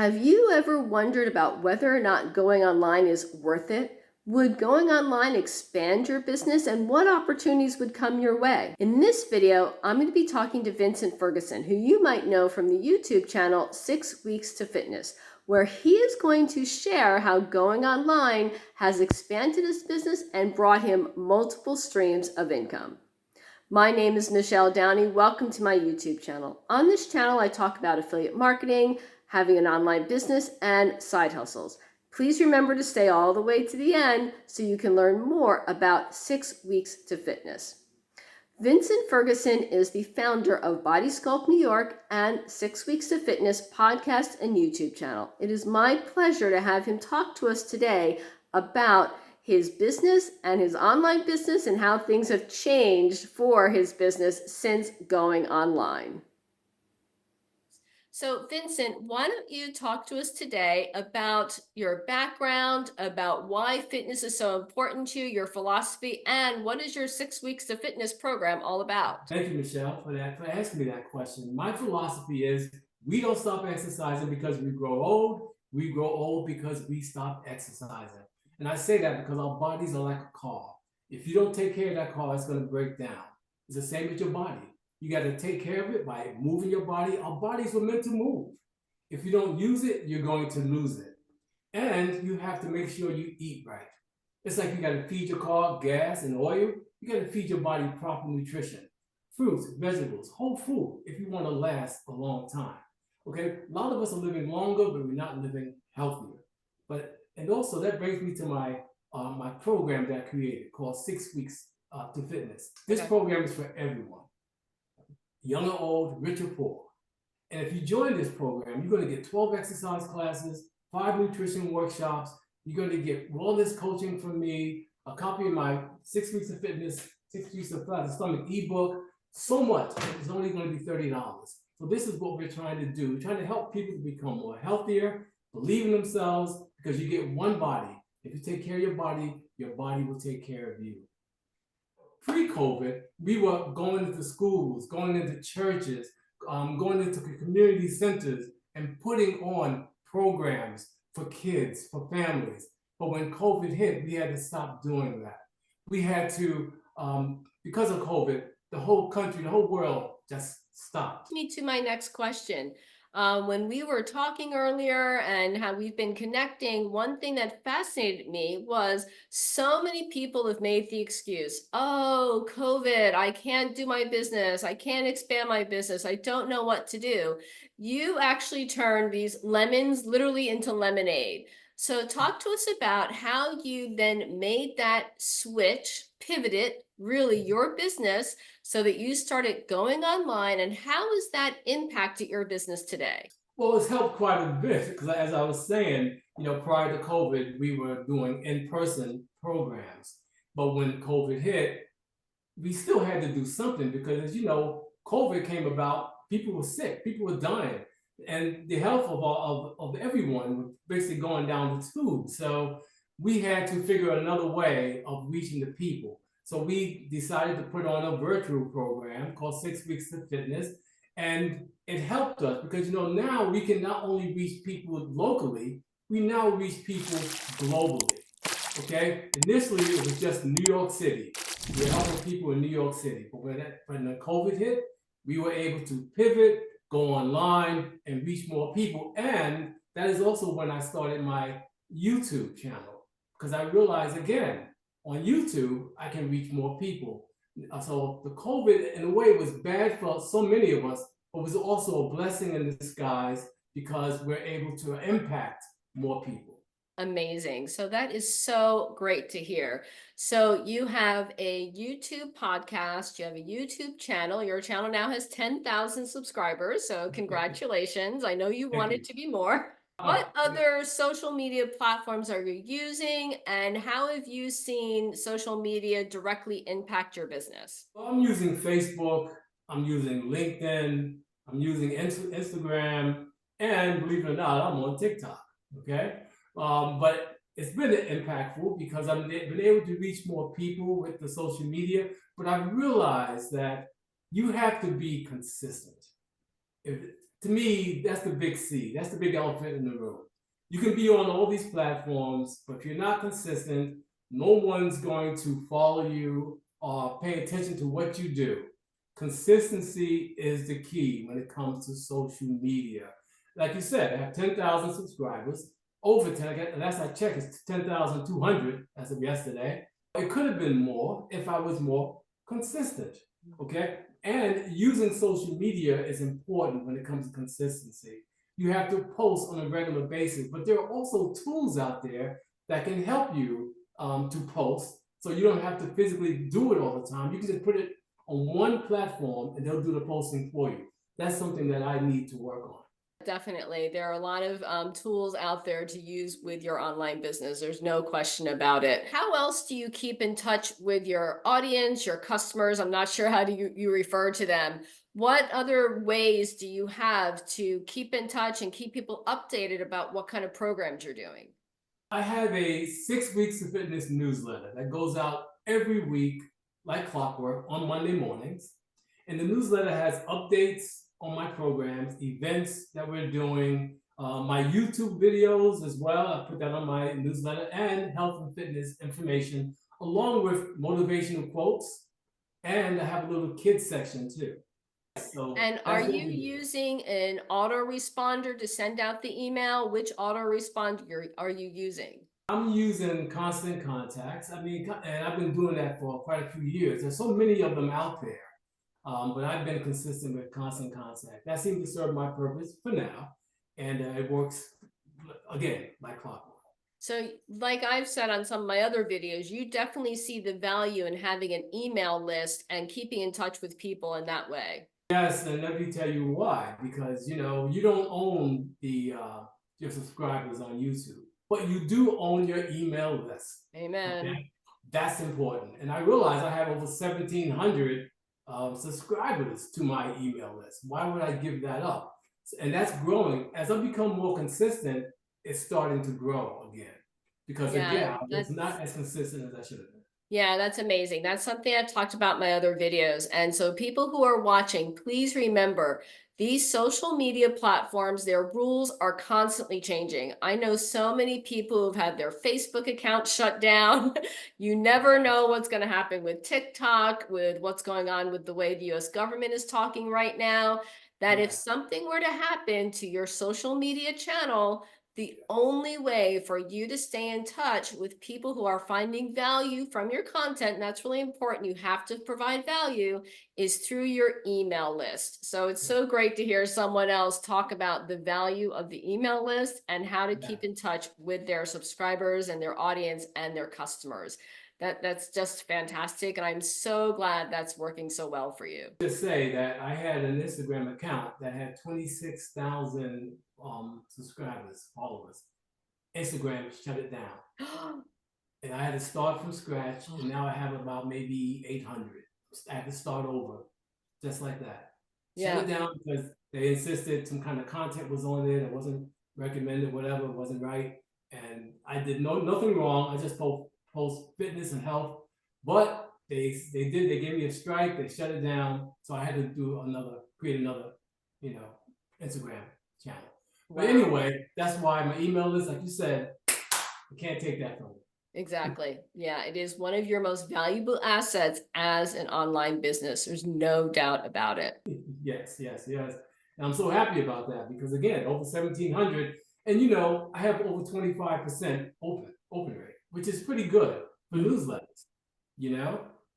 Have you ever wondered about whether or not going online is worth it? Would going online expand your business, and what opportunities would come your way? In this video, I'm going to be talking to Vincent Ferguson, who you might know from the YouTube channel 6 Weeks to Fitness, where he is going to share how going online has expanded his business and brought him multiple streams of income. My name is Michelle Downey. Welcome to my YouTube channel. On this channel, I talk about affiliate marketing, having an online business, and side hustles. Please remember to stay all the way to the end so you can learn more about 6 Weeks to Fitness. Vincent Ferguson is the founder of Body Sculpt New York and 6 Weeks to Fitness podcast and YouTube channel. It is my pleasure to have him talk to us today about his business and his online business and how things have changed for his business since going online. So, Vincent, why don't you talk to us today about your background, about why fitness is so important to you, your philosophy, and what is your 6 Weeks to Fitness program all about? Thank you, Michelle, for asking me that question. My philosophy is we don't stop exercising because we grow old. We grow old because we stop exercising. And I say that because our bodies are like a car. If you don't take care of that car, it's going to break down. It's the same with your body. You got to take care of it by moving your body. Our bodies were meant to move. If you don't use it, you're going to lose it. And you have to make sure you eat right. It's like you got to feed your car gas and oil. You got to feed your body proper nutrition. Fruits, vegetables, whole food, if you want to last a long time. Okay, a lot of us are living longer, but we're not living healthier. And also that brings me to my program that I created called 6 Weeks to Fitness. This program is for everyone, young or old, rich or poor. And if you join this program, you're going to get 12 exercise classes, 5 nutrition workshops. You're going to get wellness coaching from me, a copy of my 6 Weeks of Fitness, 6 Weeks of Flat Stomach ebook. So much. It's only going to be $30. So this is what we're trying to do. We're trying to help people to become more healthier, believe in themselves, because you get one body. If you take care of your body will take care of you. Pre-COVID, we were going into schools, going into churches, going into community centers and putting on programs for kids, for families. But when COVID hit, we had to stop doing that. We had to, because of COVID, the whole country, the whole world just stopped. Me to my next question. When we were talking earlier and how we've been connecting, one thing that fascinated me was so many people have made the excuse, oh, COVID, I can't do my business. I can't expand my business. I don't know what to do. You actually turned these lemons literally into lemonade. So talk to us about how you then made that switch, pivoted really your business so that you started going online, and how has that impacted your business today? Well, it's helped quite a bit because, as I was saying, prior to COVID, we were doing in-person programs. But when COVID hit, we still had to do something because, as you know, COVID came about, people were sick, people were dying, and the health of everyone was basically going down the tube. So we had to figure another way of reaching the people. So we decided to put on a virtual program called 6 Weeks to Fitness, and it helped us because now we can not only reach people locally, we now reach people globally. Okay, initially it was just New York City. We were helping people in New York City, but when the COVID hit, we were able to pivot, go online, and reach more people. And that is also when I started my YouTube channel because I realized again on YouTube I can reach more people. So the COVID, in a way, was bad for so many of us, but was also a blessing in disguise because we're able to impact more people. Amazing. So that is so great to hear. So you have a YouTube podcast, you have a YouTube channel. Your channel now has 10,000 subscribers. So congratulations. I know you want it to be more. What other social media platforms are you using, and how have you seen social media directly impact your business? Well, I'm using Facebook, I'm using LinkedIn, I'm using Instagram, and believe it or not, I'm on TikTok. Okay, but it's been impactful because I've been able to reach more people with the social media. But I've realized that you have to be consistent. If to me, that's the big C. That's the big elephant in the room. You can be on all these platforms, but if you're not consistent, no one's going to follow you or pay attention to what you do. Consistency is the key when it comes to social media. Like you said, I have 10,000 subscribers, over 10, last I checked, it's 10,200 as of yesterday. It could have been more if I was more consistent, okay? And using social media is important when it comes to consistency. You have to post on a regular basis, but there are also tools out there that can help you to post, so you don't have to physically do it all the time. You can just put it on one platform and they'll do the posting for you. That's something that I need to work on. Definitely. There are a lot of tools out there to use with your online business. There's no question about it. How else do you keep in touch with your audience, your customers? I'm not sure how do you refer to them. What other ways do you have to keep in touch and keep people updated about what kind of programs you're doing? I have a 6 weeks of fitness newsletter that goes out every week, like clockwork, on Monday mornings. And the newsletter has updates on my programs, events that we're doing, my YouTube videos as well. I put that on my newsletter, and health and fitness information, along with motivational quotes. And I have a little kids section too. So And are you using an autoresponder to send out the email? Which autoresponder are you using? I'm using Constant Contacts. I mean, and I've been doing that for quite a few years. There's so many of them out there. But I've been consistent with Constant Contact. That seems to serve my purpose for now. And it works, again, like clockwork. So, like I've said on some of my other videos, you definitely see the value in having an email list and keeping in touch with people in that way. Yes, and let me tell you why. Because you don't own your subscribers on YouTube, but you do own your email list. Amen. Okay? That's important. And I realize I have over 1,700 subscribers to my email list. Why would I give that up? And that's growing. As I become more consistent, it's starting to grow again. Because again, it's not as consistent as I should have been. Yeah, that's amazing. That's something I've talked about in my other videos. And so people who are watching, please remember these social media platforms, their rules are constantly changing. I know so many people who've had their Facebook account shut down. You never know what's going to happen with TikTok, with what's going on with the way the US government is talking right now, that if something were to happen to your social media channel, the only way for you to stay in touch with people who are finding value from your content, and that's really important, you have to provide value, is through your email list. So it's so great to hear someone else talk about the value of the email list and how to keep in touch with their subscribers and their audience and their customers. That's just fantastic. And I'm so glad that's working so well for you. Just say that I had an Instagram account that had 26,000 subscribers, followers. Instagram shut it down. And I had to start from scratch, and now I have about maybe 800. I had to start over, just like that. Shut it down because they insisted some kind of content was on there that wasn't recommended, whatever, wasn't right. And I did nothing wrong. I just post fitness and health, but they gave me a strike. They shut it down, so I had to create another, Instagram channel. But anyway, that's why my email list, like you said, I can't take that from you. Exactly. Yeah, it is one of your most valuable assets as an online business. There's no doubt about it. Yes. And I'm so happy about that because again, over 1,700, and I have over 25% open rate, which is pretty good for newsletters,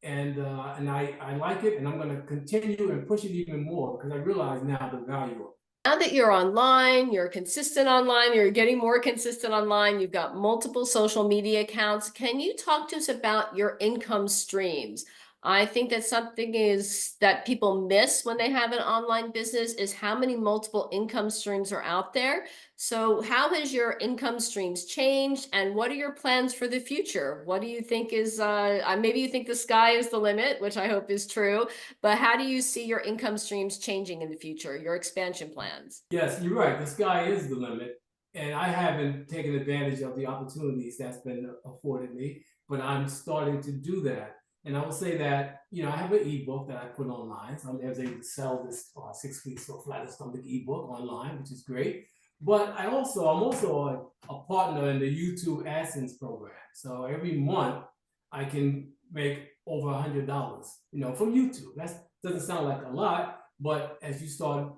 and I like it, and I'm going to continue and push it even more because I realize now the value of it. Now that you're online, you're consistent online, you're getting more consistent online, you've got multiple social media accounts. Can you talk to us about your income streams? I think that something is that people miss when they have an online business is how many multiple income streams are out there. So how has your income streams changed and what are your plans for the future? What do you think is, maybe you think the sky is the limit, which I hope is true, but how do you see your income streams changing in the future, your expansion plans? Yes, you're right. The sky is the limit. And I haven't taken advantage of the opportunities that's been afforded me, but I'm starting to do that. And I will say that, I have an ebook that I put online. So I was able to sell this 6 weeks of flatter stomach ebook online, which is great. But I'm also a partner in the YouTube AdSense program. So every month I can make over $100, from YouTube. That doesn't sound like a lot, but as you start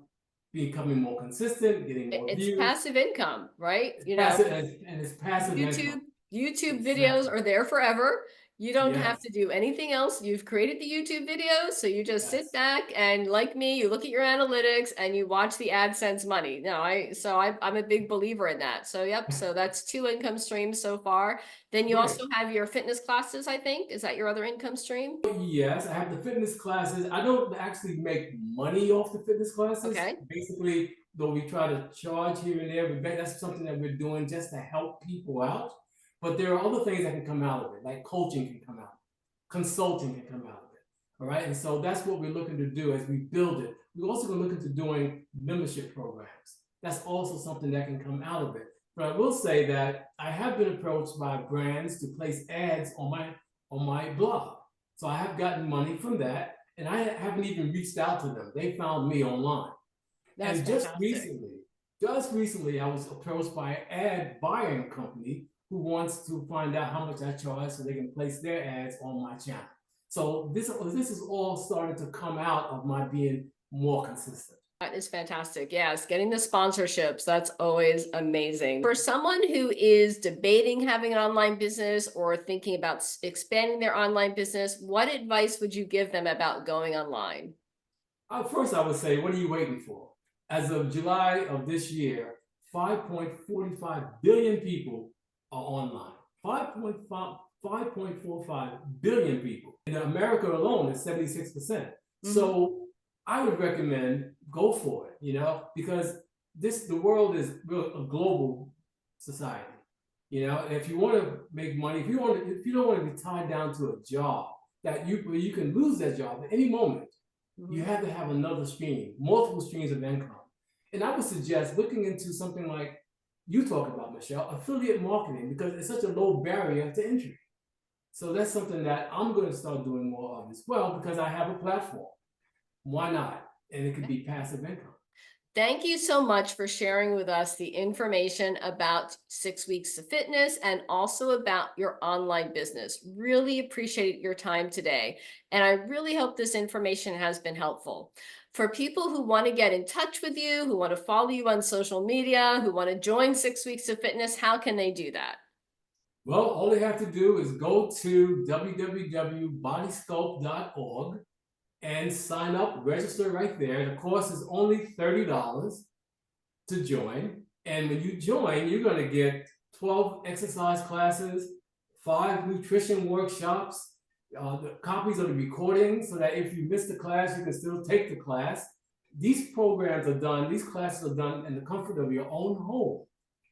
becoming more consistent, getting more It's views, passive income, right? it's passive, and it's passive income. YouTube Exactly. videos are there forever. You don't have Yes. to do anything else. You've created the YouTube videos, so you just sit Yes. back and, like me, you look at your analytics and you watch the AdSense money. No, I'm a big believer in that. So yep, so that's 2 income streams so far. Then you Right. also have your fitness classes, I think. Is that your other income stream? Yes, I have the fitness classes. I don't actually make money off the fitness classes. Okay. Basically, though we try to charge here and there, but that's something that we're doing just to help people out. But there are other things that can come out of it, like coaching can come out, consulting can come out of it. All right. And so that's what we're looking to do as we build it. We're also going to look into doing membership programs. That's also something that can come out of it. But I will say that I have been approached by brands to place ads on my blog. So I have gotten money from that, and I haven't even reached out to them. They found me online. That's And fantastic. just recently, I was approached by an ad buying company who wants to find out how much I charge so they can place their ads on my channel. So this is all starting to come out of my being more consistent. That is fantastic. Yes, getting the sponsorships, that's always amazing. For someone who is debating having an online business or thinking about expanding their online business, what advice would you give them about going online? First, I would say, what are you waiting for? As of July of this year, 5.45 billion people are online. 5.45 billion people. In America alone, it's 76%. So I would recommend go for it, because the world is a global society. If you want to make money, if you don't want to be tied down to a job that you can lose that job at any moment, you have to have another stream, multiple streams of income. And I would suggest looking into something like you talk about, Michelle, affiliate marketing, because it's such a low barrier to entry. So that's something that I'm going to start doing more of as well, because I have a platform. Why not? And it could be passive income. Thank you so much for sharing with us the information about 6 weeks of fitness and also about your online business. Really appreciate your time today. And I really hope this information has been helpful. For people who want to get in touch with you, who want to follow you on social media, who want to join 6 weeks of fitness, how can they do that? Well, all they have to do is go to www.bodysculpt.org and sign up, register right there. The course is only $30 to join. And when you join, you're going to get 12 exercise classes, 5 nutrition workshops, the copies of the recording, so that if you miss the class, you can still take the class. These classes are done in the comfort of your own home.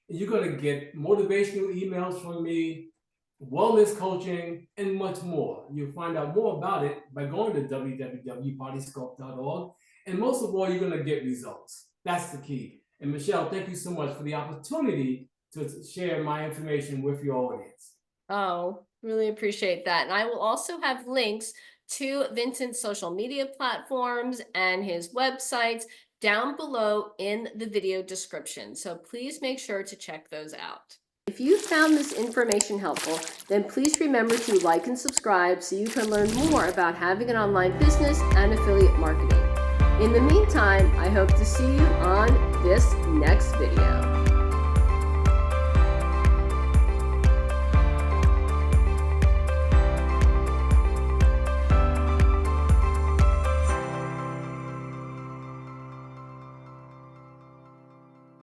And you're going to get motivational emails from me, wellness coaching, and much more. You'll find out more about it by going to www.bodysculpt.org. And most of all, you're going to get results. That's the key. And Michelle, thank you so much for the opportunity to share my information with your audience. Oh, really appreciate that. And I will also have links to Vincent's social media platforms and his websites down below in the video description. So please make sure to check those out. If you found this information helpful, then please remember to like and subscribe so you can learn more about having an online business and affiliate marketing. In the meantime, I hope to see you on this next video.